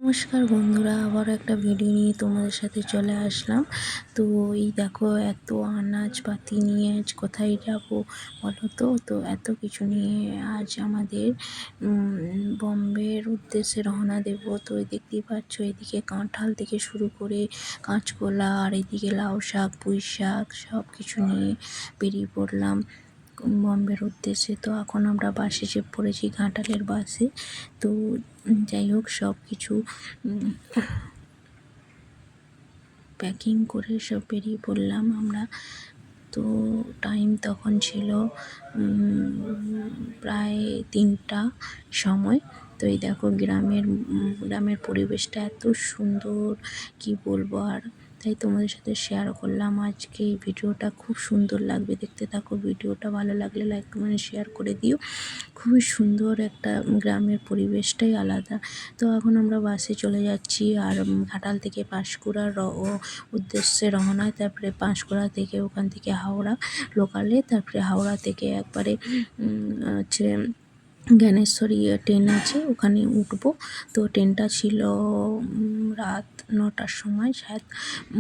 নমস্কার বন্ধুরা, আবার একটা ভিডিও নিয়ে তোমাদের সাথে চলে আসলাম। তো এই দেখো, এত আনাজপাতি নিয়ে আজ কোথায় যাব বলো তো। তো এত কিছু নিয়ে আজ আমাদের বম্বের উদ্দেশ্যে রওনা দেব। তো দেখতেই পাচ্ছ, এদিকে কাঁঠাল থেকে শুরু করে কাঁচকলা, আর এদিকে লাউ শাক, পুঁই শাক সব কিছু নিয়ে বেরিয়ে পড়লাম বম্বের উদ্দেশ্যে। তো এখন আমরা বাসে চেপে পড়েছি, ঘাটালের বাসে। তো যাই হোক, সব কিছু প্যাকিং করে সব বেরিয়ে পড়লাম আমরা। তো টাইম তখন ছিল প্রায় 3টা সময়। তো এই দেখো, গ্রামের পরিবেশটা এত সুন্দর, কি বলবো আর। তাই তোমাদের সাথে শেয়ার করলাম আজকে এই ভিডিওটা। খুব সুন্দর লাগবে, দেখতে থাকো ভিডিওটা। ভালো লাগলে লাইক কমেন্ট শেয়ার করে দিও। খুবই সুন্দর একটা গ্রামের পরিবেশটাই আলাদা। তো এখন আমরা বাসে চলে যাচ্ছি, আর ঘাটাল থেকে পাঁশকুড়ার উদ্দেশ্যে রওনা। তারপরে পাঁশকুড়া থেকে, ওখান থেকে হাওড়া লোকালে, তারপরে হাওড়া থেকে একবারে হচ্ছে জ্ঞানেশ্বরী ট্রেন আছে, ওখানে উঠবো। তো ট্রেনটা ছিল রাত 9টার সময়, শায়দ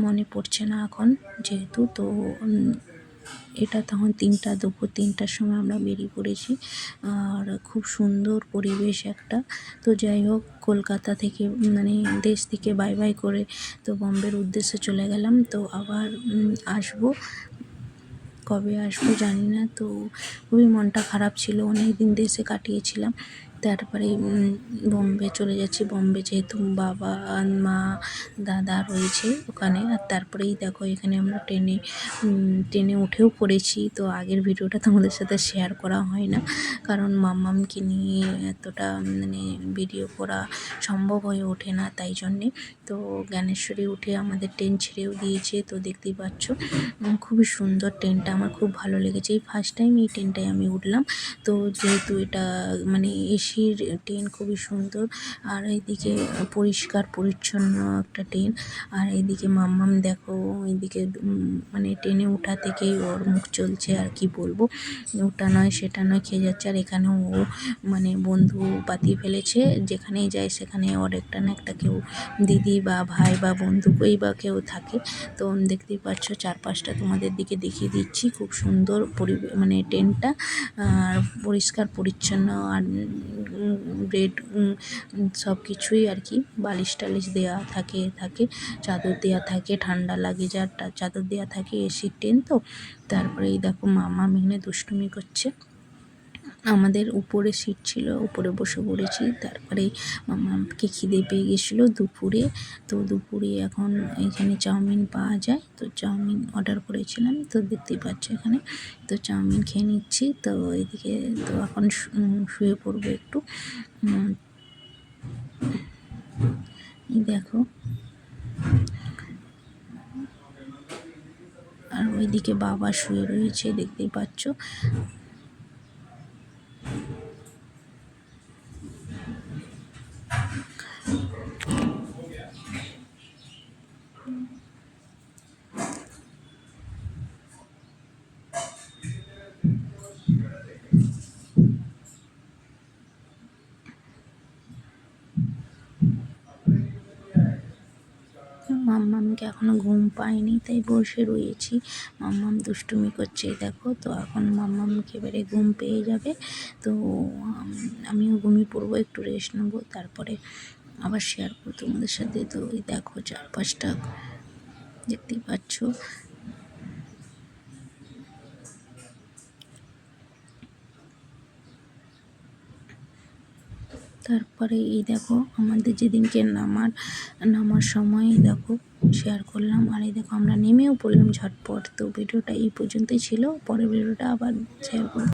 মনে পড়ছে না এখন যেহেতু। তো এটা তখন দুপুর 3টার সময় আমরা বেরিয়ে পড়েছি। আর খুব সুন্দর পরিবেশ একটা। তো যাই হোক, কলকাতা থেকে মানে দেশ থেকে বাই বাই করে তো বম্বের উদ্দেশ্যে চলে গেলাম। তো আবার আসবো, কবে আসবো জানি না। তো খুবই মনটা খারাপ ছিল, অনেক দিন দেশে কাটিয়েছিলাম। তারপরে বম্বে চলে যাচ্ছি। বম্বে যেহেতু বাবা, মা, দাদা রয়েছে ওখানে। আর তারপরেই দেখো, এখানে আমরা ট্রেনে উঠেও পড়েছি। তো আগের ভিডিওটা তোমাদের সাথে শেয়ার করা হয় না, কারণ মাম্মামকে নিয়ে এতটা মানে ভিডিও করা সম্ভব হয়ে ওঠে না, তাই জন্যে। তো জ্ঞানেশ্বরী উঠে আমাদের ট্রেন ছেড়েও দিয়েছে। তো দেখতেই পাচ্ছ, খুবই সুন্দর ট্রেনটা, আমার খুব ভালো লেগেছে। এই ফার্স্ট টাইম এই ট্রেনটায় আমি উঠলাম। তো যেহেতু এটা মানে এসির ট্রেন, খুবই সুন্দর। আর এইদিকে পরিষ্কার পরিচ্ছন্ন একটা ট্রেন। আর এইদিকে মাম্মাম দেখো, এইদিকে মানে ট্রেনে ওঠা থেকেই ওর মুখ চলছে, আর কি বলবো। ওটা নয় সেটা নয় খেয়ে যাচ্ছে। আর এখানেও ও মানে বন্ধু পাতিয়ে ফেলেছে, যেখানেই যায় সেখানে ওর একটা না একটা কেউ দিদি বা ভাই বা বন্ধু বা কেউ থাকে। তো দেখতেই পাচ্ছ, চারপাশটা তোমাদের দিকে দেখিয়ে দিচ্ছি। খুব সুন্দর মানে ট্রেনটা, আর পরিষ্কার পরিচ্ছন্ন। আর বেড সব কিছুই আর কি, বালিশ টালিশ দেওয়া থাকে, চাদর দেওয়া থাকে, ঠান্ডা লাগে যার চাদর দেওয়া থাকে। এসির ট্রেন তো। তারপরে এই দেখো, মামা মেঘনে দুষ্টুমি করছে। আমাদের উপরে সিট ছিল, উপরে বসে পড়েছি। তারপরে মামাকে খিদে পেয়ে গেছিলো দুপুরে। তো দুপুরে এখন এখানে চাউমিন পাওয়া যায়, তো চাউমিন অর্ডার করেছিলাম। তো দেখতেই পাচ্ছ এখানে, তো চাউমিন খেয়ে নিচ্ছি। তো এদিকে তো এখন শুয়ে পড়বো একটু। দেখো, আর ওইদিকে বাবা শুয়ে রয়েছে, দেখতেই পাচ্ছ। মাম্মামকে এখনও ঘুম পায়নি, তাই বসে রয়েছি। মাম্মাম দুষ্টুমি করছে, দেখো। তো এখন মাম্মামকে এবারে ঘুম পেয়ে যাবে। তো আমিও ঘুমিয়ে পড়বো, একটু রেস্ট নেবো, তারপরে আবার শেয়ার করবো তোমাদের সাথে। তো এই দেখো, চারপাশটা দেখতেই পাচ্ছ। তারপরে এই দেখো, আমাদের যেদিনকে নামার সময় দেখো শেয়ার করলাম। আর এই দেখো, আমরা নেমেও পড়লাম ঝটপট। তো ভিডিওটা এই পর্যন্তই ছিল, পরের ভিডিওটা আবার শেয়ার করব।